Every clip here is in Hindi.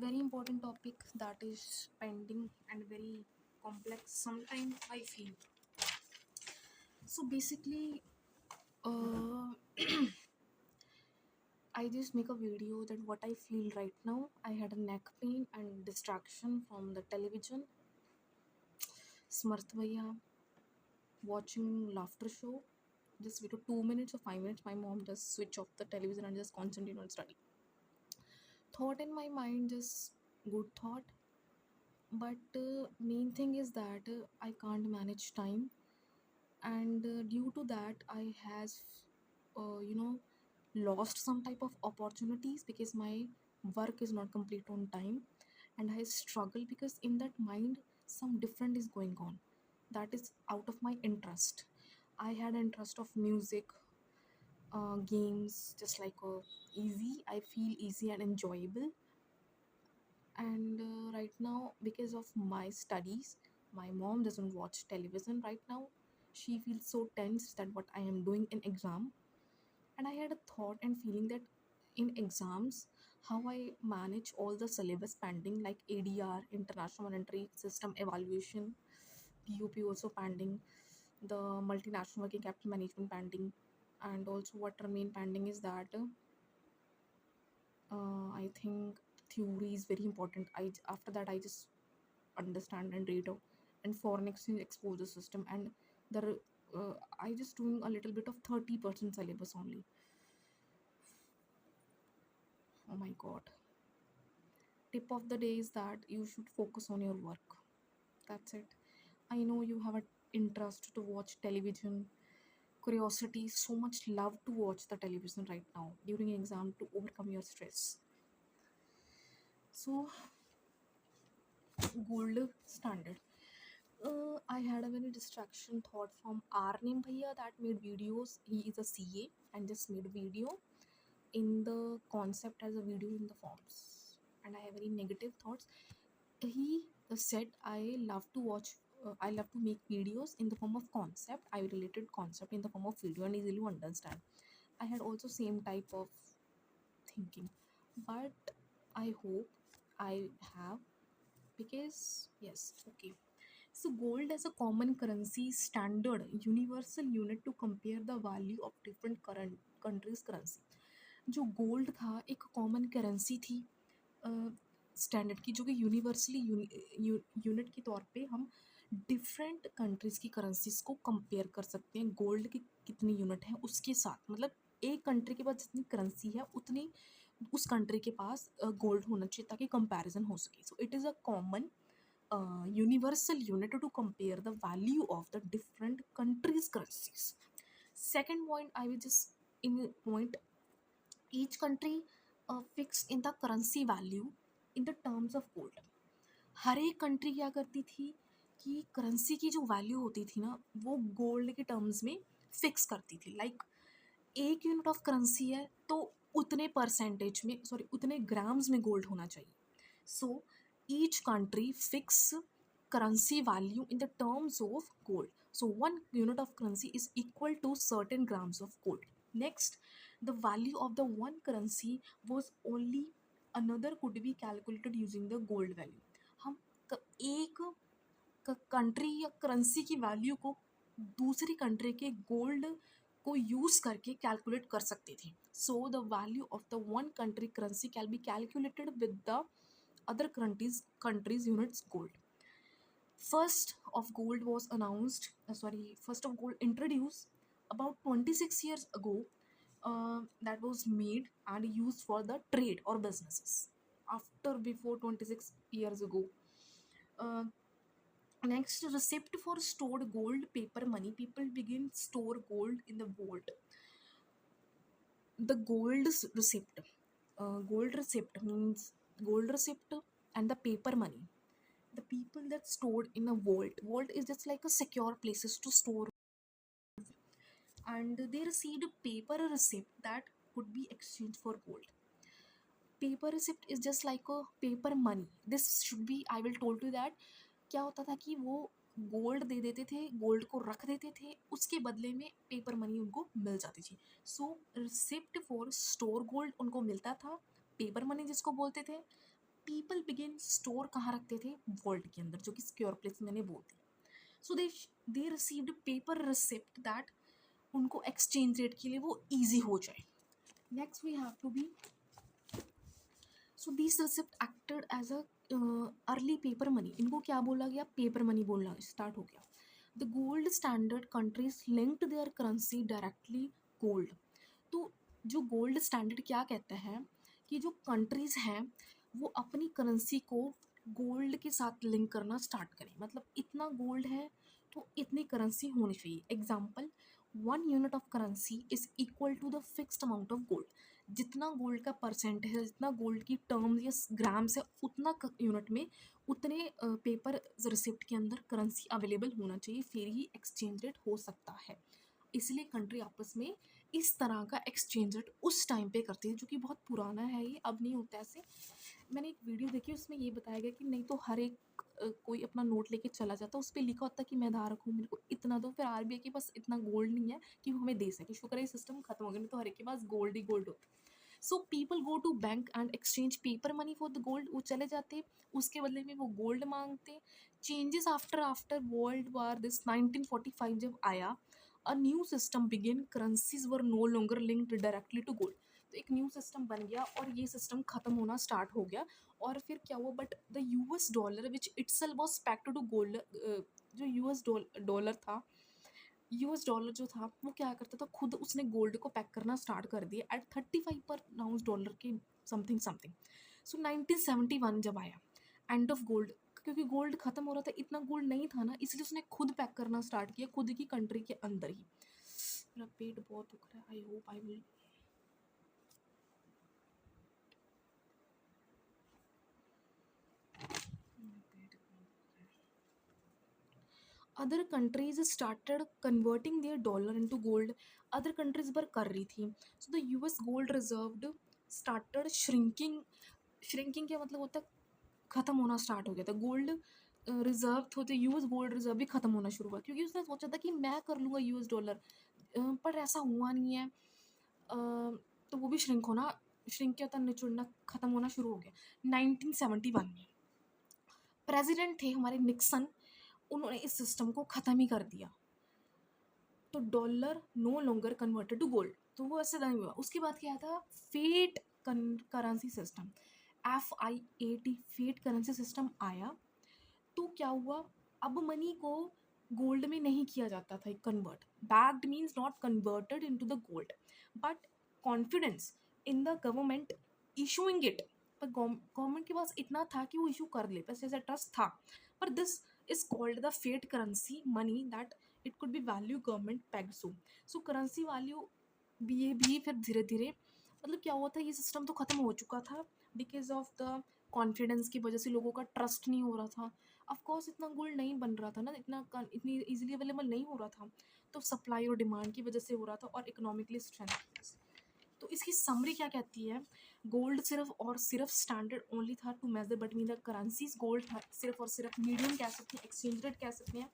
very important topic that is pending and very complex sometimes I feel. So basically, uh, I just make a video that what I feel right now. I had a neck pain and distraction from the television, Smarth Bhaiya, watching laughter show. Just video 2 minutes or 5 minutes. My mom just switch off the television and just concentrate on study. Thought in my mind, just good thought, but main thing is that I can't manage time, and due to that I has you know lost some type of opportunities because my work is not complete on time, and I struggle because in that mind some different is going on that is out of my interest. I had interest of music, games, just like easy, I feel easy and enjoyable. And right now, because of my studies, my mom doesn't watch television right now. She feels so tense that what I am doing in exam. And I had a thought and feeling that in exams, how I manage all the syllabus pending like ADR, International Monetary System Evaluation, PUP also pending, the Multinational Working Capital Management pending, and also what remain pending is that I think theory is very important. After that I just understand and read out, and foreign exchange exposure system, and the I just doing a little bit of 30% syllabus only. Oh my god. Tip of the day is that you should focus on your work. That's it. I know you have an interest to watch television, curiosity, so much love to watch the television right now during exam to overcome your stress. So gold standard. I had a very distraction thought from Arnim Bhaiya that made videos. He is a CA and just made a video in the concept as a video in the forms. And I have very negative thoughts. He said, I love to watch, I love to make videos in the form of concept. I related concept in the form of video and easily understand. I had also same type of thinking. But I hope I have, because yes, okay. So gold as a common currency standard universal unit to compare the value of different current countries currency. जो गोल्ड था एक कॉमन करेंसी थी स्टैंडर्ड की, जो कि यूनिवर्सली यूनिट के तौर पे हम डिफरेंट कंट्रीज़ की करेंसीज को कंपेयर कर सकते हैं गोल्ड की कितनी यूनिट है उसके साथ, मतलब एक कंट्री के पास जितनी करेंसी है उतनी उस कंट्री के पास गोल्ड होना चाहिए ताकि कंपैरिजन हो सके. So it is a common universal unit to compare the value of the different countries' currencies. Second point, I will just in point each country fix in the currency value in the terms of gold. हर एक कंट्री क्या करती थी कि करेंसी की जो वैल्यू होती थी ना वो गोल्ड के टर्म्स में फिक्स करती थी. लाइक एक यूनिट ऑफ करेंसी है तो उतने परसेंटेज में, सॉरी उतने ग्राम्स में गोल्ड होना चाहिए. सो each country fix currency value in the terms of gold. So one unit of currency is equal to certain grams of gold. Next, the value of the one currency was only another could be calculated using the gold value. हम एक कंट्री या करेंसी की वैल्यू को दूसरी कंट्री के गोल्ड को यूज करके कैलकुलेट कर सकते थे. So the value of the one country currency can be calculated with the other countries units gold. First of gold introduced about 26 years ago, that was made and used for the trade or businesses after before 26 years ago. uh, Next, receipt for stored gold, paper money. People begin store gold in the vault. The gold receipt means gold receipt and the paper money. The people that stored in a vault is just like a secure places to store, and they received a paper receipt that could be exchanged for gold. Paper receipt is just like a paper money. This should be, I will told you that क्या होता था कि वो गोल्ड दे देते थे, गोल्ड को रख देते थे, उसके बदले में पेपर मनी उनको मिल जाती थी. सो रिसिप्ट फॉर स्टोर गोल्ड उनको मिलता था, पेपर मनी जिसको बोलते थे पीपल बिगिन स्टोर कहाँ रखते थे, वॉल्ट के अंदर, जो कि सिक्योर प्लेस मैंने बोल दी. So they received paper receipt that उनको एक्सचेंज रेट के लिए वो ईजी हो जाए. Next we have to be, so this receipt acted as a early paper money. इनको क्या बोला गया, पेपर मनी बोलना स्टार्ट हो गया. The gold standard countries linked there currency directly gold. तो जो गोल्ड स्टैंडर्ड क्या कहता है कि जो कंट्रीज़ हैं वो अपनी करेंसी को गोल्ड के साथ लिंक करना स्टार्ट करें. मतलब इतना गोल्ड है तो इतनी करेंसी होनी चाहिए. Example, 1 unit of currency is equal to the fixed amount of gold. जितना गोल्ड का परसेंट है, जितना गोल्ड की टर्म्स या ग्राम्स है, उतना यूनिट में उतने पेपर रिसिप्ट के अंदर करेंसी अवेलेबल होना चाहिए, फिर ही एक्सचेंज रेट हो सकता है. इसलिए कंट्री आपस में इस तरह का एक्सचेंज रेट उस टाइम पे करती है, जो कि बहुत पुराना है, ये अब नहीं होता ऐसे. मैंने एक वीडियो देखी, उसमें ये बताया गया कि नहीं तो हर एक कोई अपना नोट लेके चला जाता, उस पर लिखा होता कि मैं धारक हूँ, मेरे को इतना दो. फिर आरबीआई के पास इतना गोल्ड नहीं है कि वो हमें दे सके. शुक्र है ये सिस्टम खत्म हो गया, नहीं तो हर एक के पास गोल्ड ही गोल्ड होता. So people go to bank and exchange paper money for the gold. वो चले जाते, उसके बदले में वो गोल्ड मांगते. Changes after world war this 1945 जब आया, a new system begin, currencies were no longer linked directly to gold. तो एक न्यू सिस्टम बन गया और ये सिस्टम खत्म होना स्टार्ट हो गया. और फिर क्या हुआ, but the US dollar which itself was pegged to gold, जो यूएस डॉलर था, यूएस डॉलर जो था वो क्या करता था, खुद उसने गोल्ड को पैक करना स्टार्ट कर दिया एट 35 पर आउंस डॉलर के समथिंग समथिंग. सो 1971 जब आया, एंड ऑफ गोल्ड, क्योंकि गोल्ड खत्म हो रहा था, इतना गोल्ड नहीं था ना, इसलिए उसने खुद पैक करना स्टार्ट किया खुद की कंट्री के अंदर ही. मेरा पेट बहुत दुख रहा है, I hope I will. Other countries started converting their dollar into gold. Other countries पर कर रही थी. So the US gold reserved started shrinking. Shrinking क्या मतलब होता है, खत्म होना स्टार्ट हो गया था. गोल्ड रिजर्व होते, यूएस गोल्ड रिजर्व भी खत्म होना शुरू हुआ, क्योंकि उसने सोचा था कि मैं कर लूँगा यूएस डॉलर, पर ऐसा हुआ नहीं है. तो वो भी श्रिंक क्या होता है, निचुड़ना, खत्म होना शुरू हो गया. 1971 में प्रेसिडेंट थे हमारे निक्सन, उन्होंने इस सिस्टम को ख़त्म ही कर दिया. तो dollar no longer converted to gold, तो वो ऐसे नहीं हुआ. उसके बाद क्या था, fiat currency system, FIAT, fiat currency system आया. तो क्या हुआ, अब मनी को गोल्ड में नहीं किया जाता था convert. Bagged means not converted into the gold, but confidence in the government issuing it. पर गवर्नमेंट के पास इतना था कि वो इशू कर ले, बस ऐसा ट्रस्ट था. पर this is called the fiat currency money that it could be value government pegged. So currency value भी फिर धीरे धीरे, मतलब क्या हुआ था, ये सिस्टम तो ख़त्म हो चुका था बिकॉज ऑफ द कॉन्फिडेंस की वजह से. लोगों का ट्रस्ट नहीं हो रहा था. ऑफ कोर्स इतना गोल्ड नहीं बन रहा था ना, इतनी इजीली अवेलेबल नहीं हो रहा था. तो सप्लाई और डिमांड की वजह से हो रहा था, और इकोनॉमिकली स्ट्रेंथ की वजह से. तो इसकी समरी क्या कहती है, गोल्ड सिर्फ और सिर्फ स्टैंडर्ड ओनली था to measure between the currencies. Gold था सिर्फ और सिर्फ मीडियम कह सकते हैं, एक्सचेंज रेट कह सकते हैं.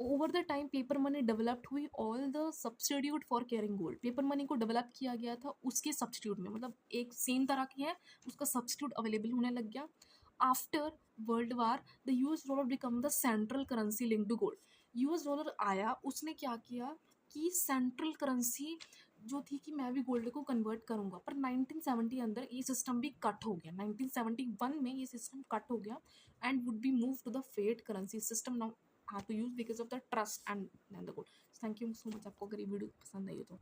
Over the time paper money developed हुई, all the substitute for carrying gold. Paper money को डेवलप किया गया था उसके सब्सटीट्यूट में, मतलब एक सेम तरह की है, उसका सब्सटीट्यूट अवेलेबल होने लग गया. After world war the US dollar become the central currency link to gold. US dollar आया, उसने क्या किया कि सेंट्रल करेंसी जो थी कि मैं भी गोल्ड को कन्वर्ट करूंगा. पर 1970 अंदर ये सिस्टम भी कट हो गया. 1971 में ये सिस्टम कट हो गया and would be move to the fiat currency system now have to use because of the trust and the goal. Thank you so much. आपको अगर ये वीडियो पसंद आई हो तो